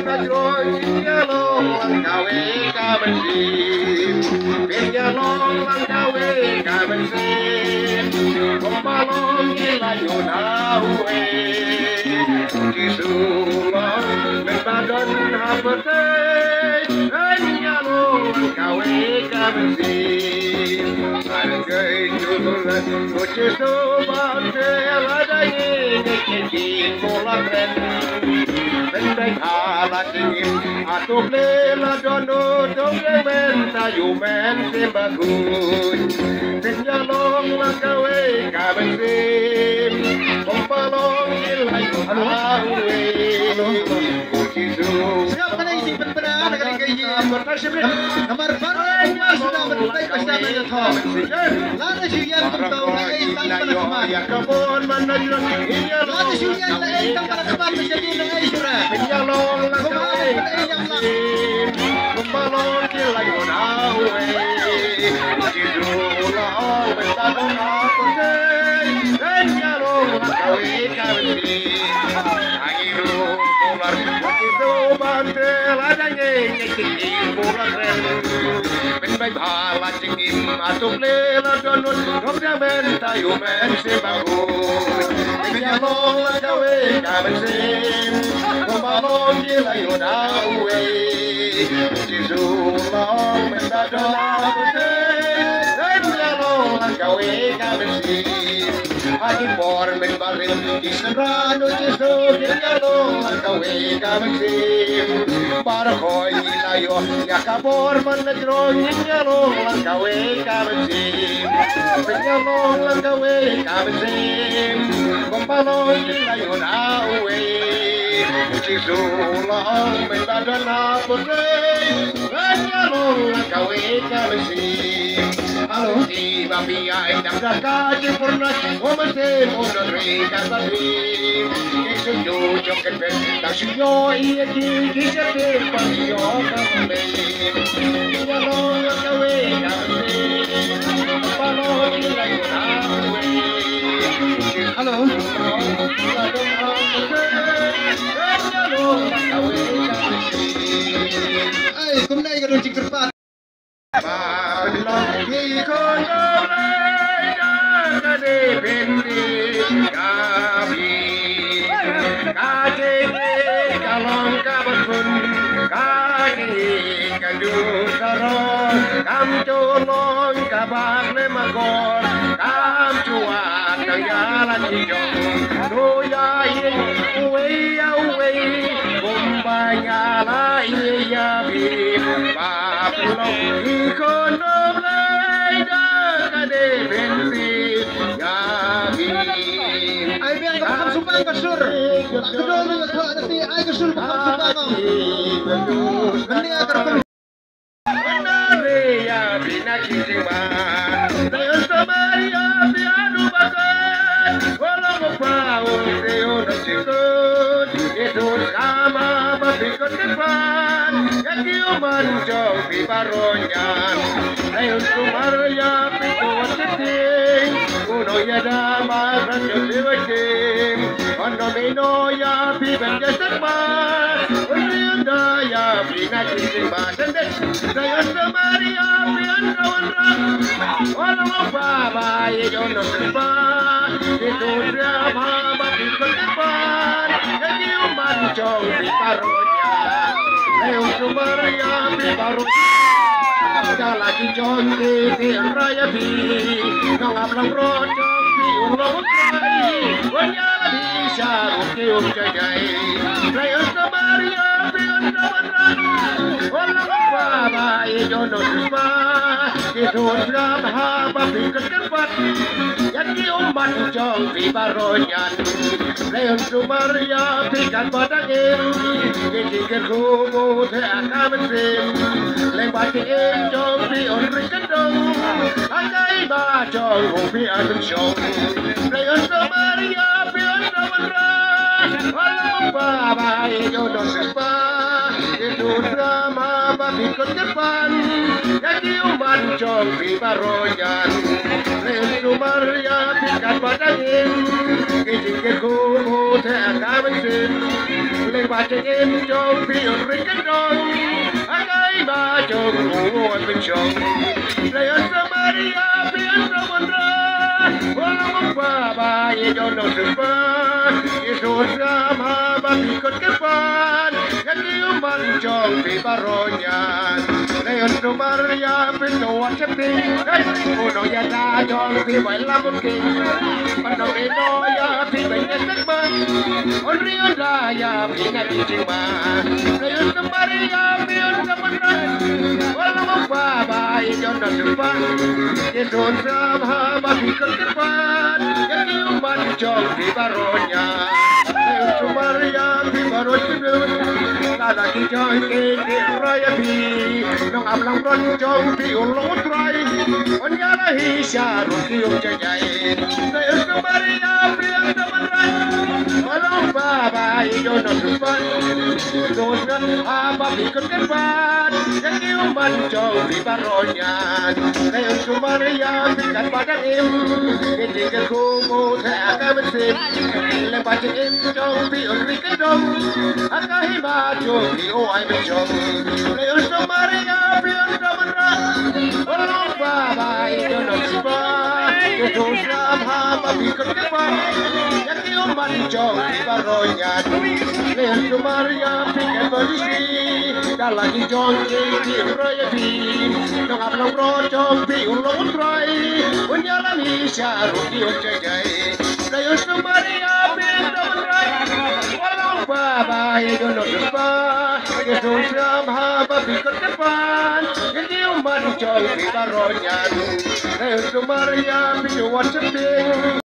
long langkawe kabensin Pinja long langkawe kabensin Kombalong ilayo nawe Kisulong menbadon hapete Pinja long langkawe kabensin Hargai julan Kucisu bante ladai Kekin bola keren Pendek alat dingin Atau bela dono Dongeng menta yumen sembagun Penjalong langkawe kabensin Kompalong ilai hawe Kucisu Siap ka na isip benar Nagaling kayo Nomor barang sudah mendapat bersama Yoto Lada Julian Kumpau Nagaitang panakaman Yakabon manajun Lada Julian Nagaitang panakaman Masyadu ng Aisura Penjalong langkawe kabensin Kumbalong ilayo nawe Kisulong menbadon hapete Penjalong langkawe kabensin Angirung polar Kucisu bante ladai Kekin bola keren Pendek alat dingin Atau bela dono Dongeng menta yumen sembagun Penjalong langkawe kabensin Kombalong ilayo nawe Kisulong menbadon hapete Penjalong langkawe kabensin Akin por menbarin Kiserano Kisu Penjalong langkawe kabensin Para koy ilayo Yakabor manajron Penjalong langkawe kabensin Penjalong langkawe kabensin Kompalong ilayo nawe Kisulong menbadon hapete Penjalong langkawe kabensin Halo di bambia indang kaji purna Omase monon rika badim Kisuyo joket ben Tasuyo iya ki Kisate pangyo kamben Penjalong langkawe kabensin Kompalong ilayo nawe Halo Penjalong langkawe kabensin Ay, kumnay ka rin sigurpat Mabilong ikon olay Kade bendi Kabi Kajenge kalong kabasun Kajenge kadusarong Kamculong kabak lemagor Kamcuat ng yalan hijong Nuyayin uwe uwe Kumbanyala iyabi Mabilong ikon olay Kade bendi Kabi Ay, biyan ka bakang sumpang kasur Kedua lu nagwa nanti ay kasur bakang sumpang Nanti agar pang Maria pinakisima Dayon sa Maria piano bakat Walang mapaon sa'yo ng sikot Ito sama mabikot depan Yakiuman siyang piparonyan Dayon sa Maria pikot siting Uno yada masasyo siwasim Kondo mino ya pibenjas tekmas Unyanda ya pinakisima Sendek Dayon sa Maria pian kawan rak Walang mapabay yun ang sipa Ito drama mabikot depan Yakiuman siyang piparonya Dayon sa Maria piparonya Lagi jonti tiang raya bi Nong ablang rojong bi ulong utrai Wanyala bisa uki jajai Rayon sa Maria pion kawan rak Walang mapabay jono sispa Isun drama mabikot depan Yakiuman siyang piparonyan Rayon sa Maria pikan padangin Kikikir kumu te akabensin Lembati jong pi on rikendong Angai ba jong pi adem syong Rayon sa Maria pion kawan rak Walang mapabay jono sispa Itu drama mabikot depan Yakiuman jong pi paronyan Rayon sa Maria pikan padangin cái gì cái cô mô thế cả bên xin lên bà chạy em cho phi ở rinh cánh rồi anh ấy bà chồng ngủ ở bên chồng lấy ở Samaria phi ở Samandra walang magbaba ito no sumpa Yesus sama bà phi con cái pan cái yêu man chồng phi baronya lấy ở Samaria phi no chấp tin uno ya ta chồng phi phải làm một kinh bắt đầu đi nói ya phi bệnh nhân tất bật on riêng ra ya phi ngay đi chừng mà lấy ở Samaria phi ở Samandra walang magbaba ito no sumpa Yesus sama bà phi con cái pan cái yêu man chồng phi baronya lấy ở Samaria phi baronya ta đã đi chơi cái raya phi nong am lang ron chong phi ulong trai on ya la hi sha ru ki om chai jai lấy ở Samaria phi ang Samandra walang baba ito no sumpa Yesus sama phi con cái pan cái yêu man chồng phi baronya lấy ở Samaria phi kan padang em cái gì cái cô mô thẻ cái bên xin lên bà chị em trong phi ở rinh cái đông anh cái bà chồng phi ô ai bên chồng lấy ở Samaria phi ở Samandra walang baba ito no sumpa Yesus sama phi con cái pan cái yêu man chồng phi baronya lấy ở Samaria phi kan padang dalam hijau jadi raya phi nong abang ron chong phi ulong trai unyalan hisya rugi ojai lấy ở Samaria phi Samandra walang baba ito no sumpa Yesus sama phi con cái pan cái yêu man chong phi baronya lấy ở Samaria phi no chấp tin